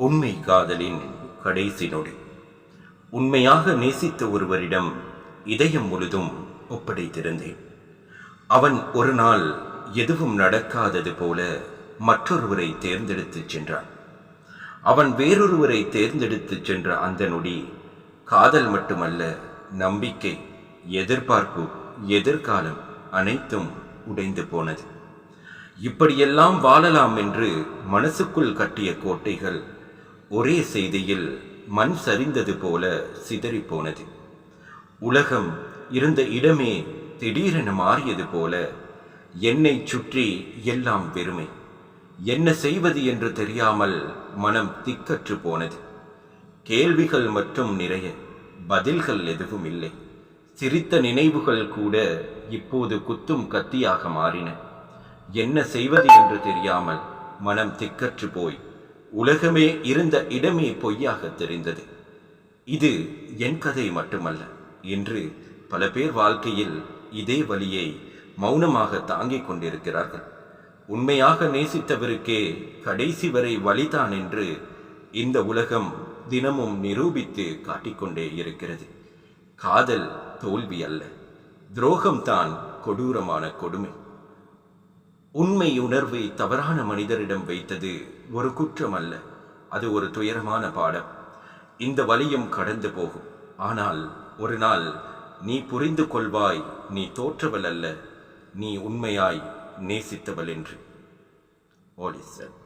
உண்மை காதலின் கடைசி நொடி. உண்மையாக நேசித்த ஒருவரிடம் இதயம் முழுதும் ஒப்படைத்திருந்தேன். அவன் ஒரு நாள் எதுவும் நடக்காதது போல மற்றொருவரை தேர்ந்தெடுத்துச் சென்றான். அவன் வேறொருவரை தேர்ந்தெடுத்துச் சென்ற அந்த நொடி காதல் மட்டுமல்ல, நம்பிக்கை, எதிர்பார்ப்பு, எதிர்காலம் அனைத்தும் உடைந்து போனது. இப்படியெல்லாம் வாழலாம் என்று மனசுக்குள் கட்டிய கோட்டைகள் ஒரே செய்தியில் மண் சரிந்தது போல சிதறி போனது. உலகம் இருந்த இடமே திடீரென மாறியது போல என்னை சுற்றி எல்லாம் வெறுமை. என்ன செய்வது என்று தெரியாமல் மனம் திக்கற்று போனது. கேள்விகள் மட்டும் நிறைய, பதில்கள் எதுவும் இல்லை. சிரித்த நினைவுகள் கூட இப்போது குத்தும் கத்தியாக மாறின. என்ன செய்வது என்று தெரியாமல் மனம் திக்கற்று போய் உலகமே இருந்த இடமே பொய்யாக தெரிந்தது. இது என் கதை மட்டுமல்ல. இன்று பல பேர் வாழ்க்கையில் இதே வலியை மௌனமாக தாங்கிக் கொண்டிருக்கிறார்கள். உண்மையாக நேசித்தவருக்கே கடைசி வரை வலிதான் என்று இந்த உலகம் தினமும் நிரூபித்து காட்டிக்கொண்டே இருக்கிறது. காதல் தோல்வி அல்ல, துரோகம்தான் கொடூரமான கொடுமை. உண்மை உணர்வை தவறான மனிதரிடம் வைத்தது ஒரு குற்றம் அல்ல, அது ஒரு துயரமான பாடம். இந்த வலியும் கடந்து போகும். ஆனால் ஒரு நாள் நீ புரிந்து கொள்வாய், நீ தோற்றவள் அல்ல, நீ உண்மையாய் நேசித்தவள் என்று. All is said.